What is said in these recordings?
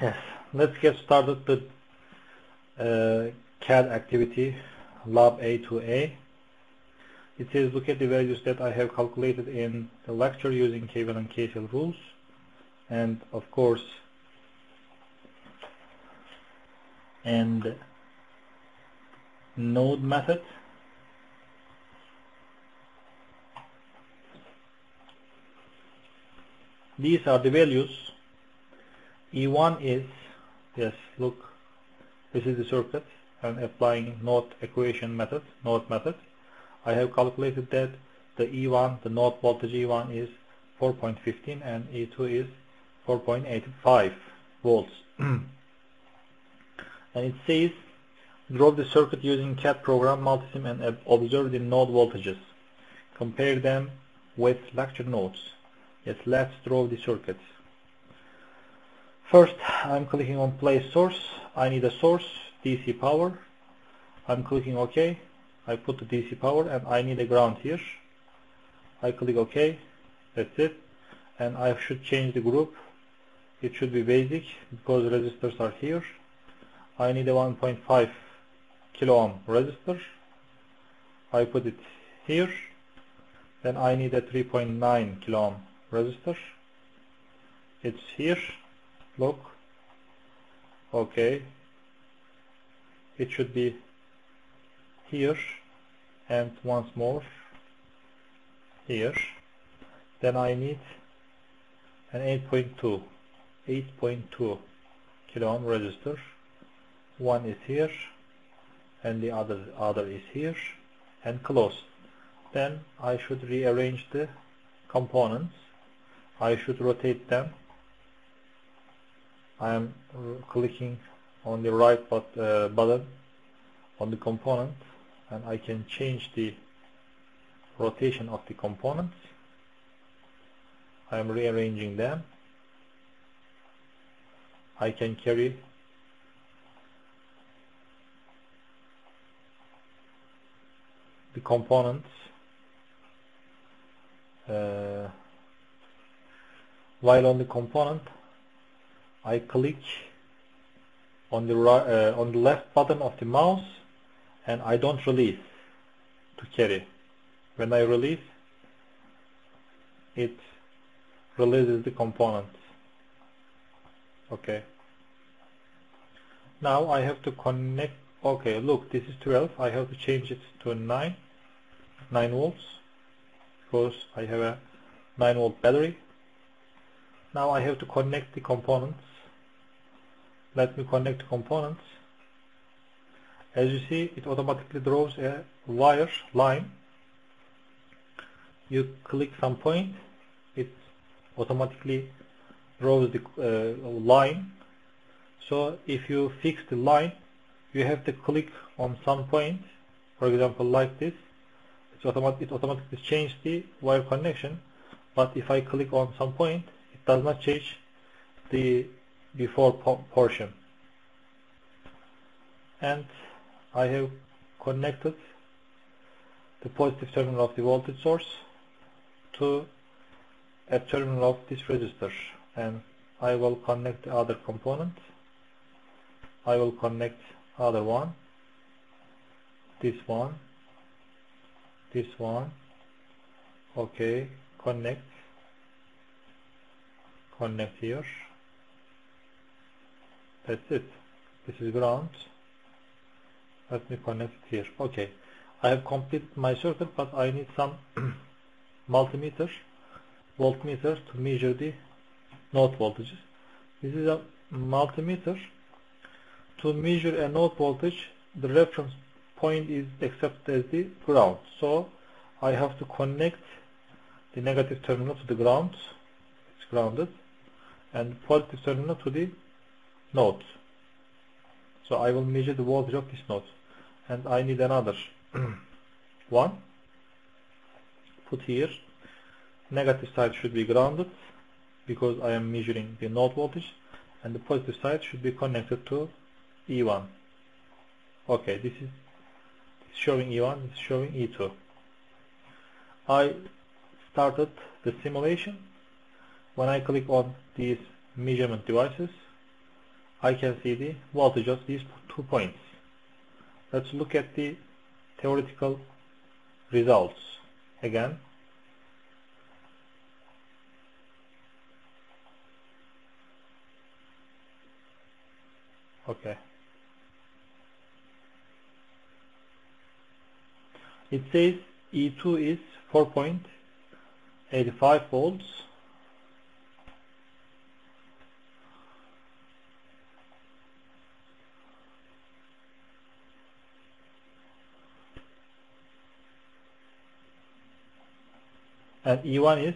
Yes, let's get started with CAD activity lab A2A. It says look at the values that I have calculated in the lecture using KVL and KCL rules, and of course and node method. These are the values. E1 is, yes, look, this is the circuit, and applying node equation method, node method, I have calculated that the E1, the node voltage E1 is 4.15 and E2 is 4.85 volts. And it says draw the circuit using CAD program multisim and observe the node voltages. Compare them with lecture notes. Yes, let's draw the circuits. First, I'm clicking on place source. I need a source, DC power. I'm clicking OK. I put the DC power and I need a ground here. I click OK. That's it. And I should change the group. It should be basic because resistors are here. I need a 1.5 kilo ohm resistor. I put it here. Then I need a 3.9 kilo ohm resistor. It's here. Look. Okay. It should be here and once more here. Then I need an 8.2 kilo ohm resistor. One is here and the other is here and close. Then I should rearrange the components. I should rotate them. I am clicking on the right button on the component, and I can change the rotation of the components. I am rearranging them. I can carry the components while on the component I click on the right, on the left button of the mouse, and I don't release to carry. When I release, it releases the components. Okay. Now I have to connect. Okay, look, this is 12. I have to change it to 9 volts because I have a 9 volt battery. Now I have to connect the components. Let me connect the components. As you see, it automatically draws a wire line. You click some point, it automatically draws the line. So if you fix the line, you have to click on some point, for example like this. It automatically changes the wire connection. But if I click on some point, it does not change the before portion. And I have connected the positive terminal of the voltage source to a terminal of this resistor, and I will connect the other component. I will connect other one, this one, this one. Okay, connect here. That's it. This is ground. Let me connect it here. Okay, I have completed my circuit, but I need some multimeter, voltmeter to measure the node voltages. This is a multimeter. To measure a node voltage, the reference point is accepted as the ground. So I have to connect the negative terminal to the ground. It's grounded, and the positive terminal to the node. So I will measure the voltage of this node, and I need another one. Put here. Negative side should be grounded because I am measuring the node voltage, and the positive side should be connected to E1. Okay, this is showing E1, this is showing E2. I started the simulation. When I click on these measurement devices, I can see the voltage of these 2 points. Let's look at the theoretical results again. Okay. It says E2 is 4.85 volts. And E1 is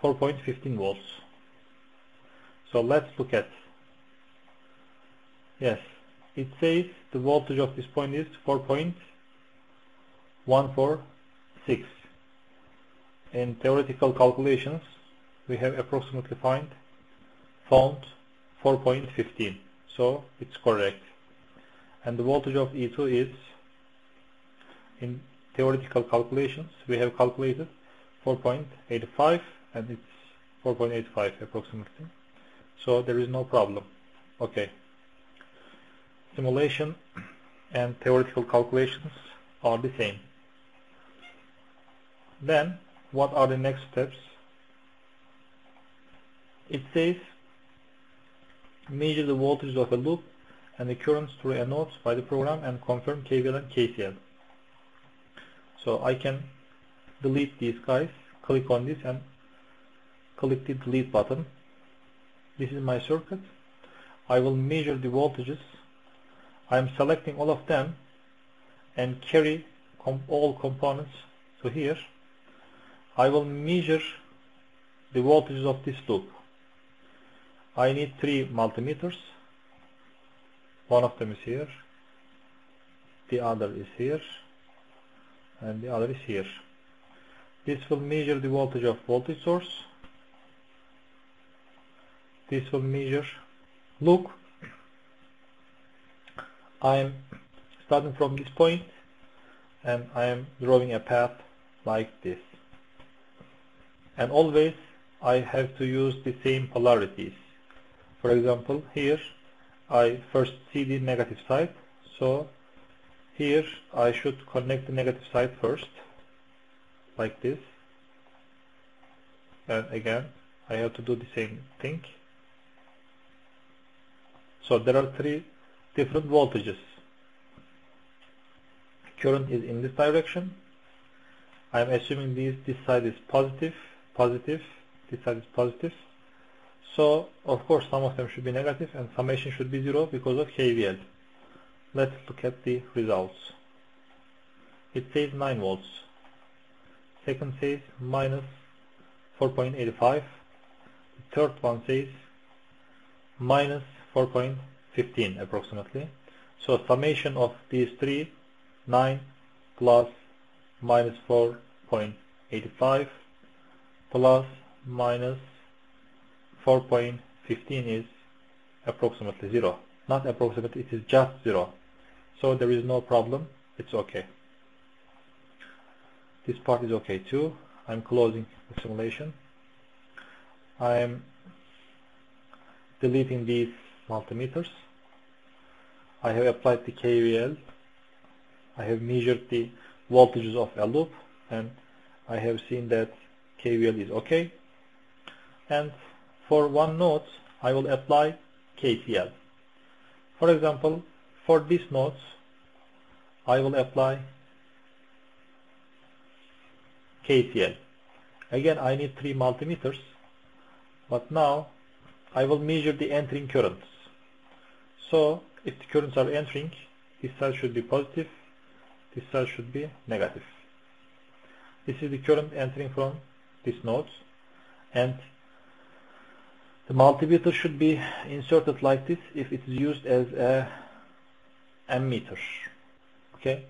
4.15 volts. So let's look at. Yes, it says the voltage of this point is 4.146. In theoretical calculations, we have approximately found 4.15. So it's correct. And the voltage of E2 is, in theoretical calculations, we have calculated 4.85, and it's 4.85 approximately. So there is no problem. Okay. Simulation and theoretical calculations are the same. Then, what are the next steps? It says measure the voltage of a loop and the currents through a node by the program and confirm KVL and KCL. So I can delete these guys, click on this and click the delete button. This is my circuit. I will measure the voltages. I am selecting all of them and carry all components to here. I will measure the voltages of this loop. I need 3 multimeters. One of them is here, the other is here, and the other is here. This will measure the voltage of voltage source. This will measure. Look, I am starting from this point and I am drawing a path like this. And always I have to use the same polarities. For example, here I first see the negative side, so here I should connect the negative side first, like this, and again I have to do the same thing. So there are 3 different voltages. Current is in this direction. I am assuming this side is positive, this side is positive. So of course some of them should be negative and summation should be 0 because of KVL. Let's look at the results. It says 9 volts. Second says minus 4.85. The third one says minus 4.15 approximately. So summation of these 3, 9 plus minus 4.85 plus minus 4.15 is approximately 0. Not approximately, it is just 0. So there is no problem, it's okay. This part is okay too. I'm closing the simulation. I am deleting these multimeters. I have applied the KVL. I have measured the voltages of a loop and I have seen that KVL is okay. And for one node, I will apply KCL. For example, for this node, I will apply KCL. Again, I need 3 multimeters, but now I will measure the entering currents. So, if the currents are entering, this side should be positive, this side should be negative. This is the current entering from this node, and the multimeter should be inserted like this if it is used as a ammeter. Okay,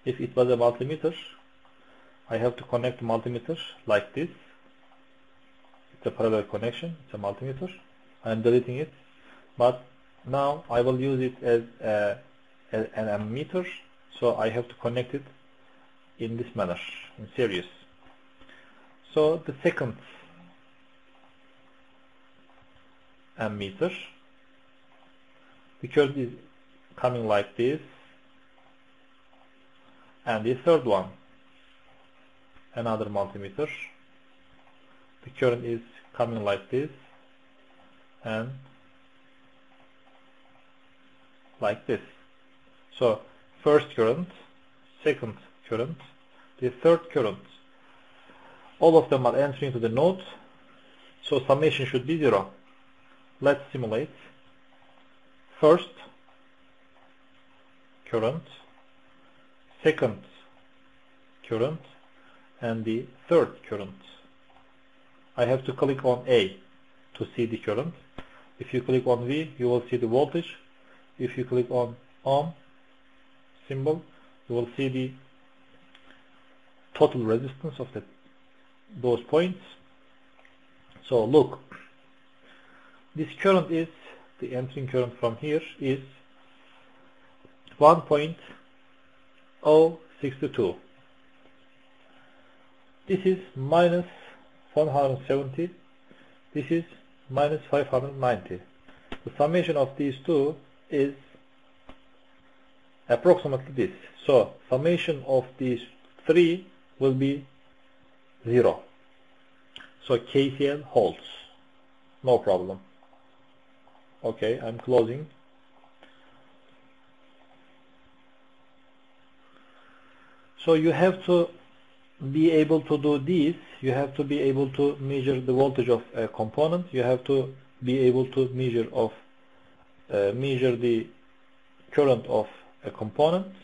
if it was a multimeter, I have to connect the multimeter like this. It's a parallel connection, it's a multimeter. I am deleting it, but now I will use it as an ammeter, so I have to connect it in this manner, in series. So the second ammeter. The current is coming like this, and the third one, another multimeter. The current is coming like this and like this. So first current, second current, the third current, all of them are entering to the node, so summation should be 0. Let's simulate. First current, second current, and the third current. I have to click on A to see the current. If you click on V, you will see the voltage. If you click on ohm symbol, you will see the total resistance of those points. So look, this current is, the entering current from here is 1.062. This is minus 170. This is minus 590. The summation of these two is approximately this. So summation of these three will be 0. So KCL holds. No problem. Okay, I'm closing. So you have to be able to do this. You have to be able to measure the voltage of a component. You have to be able to measure the current of a component.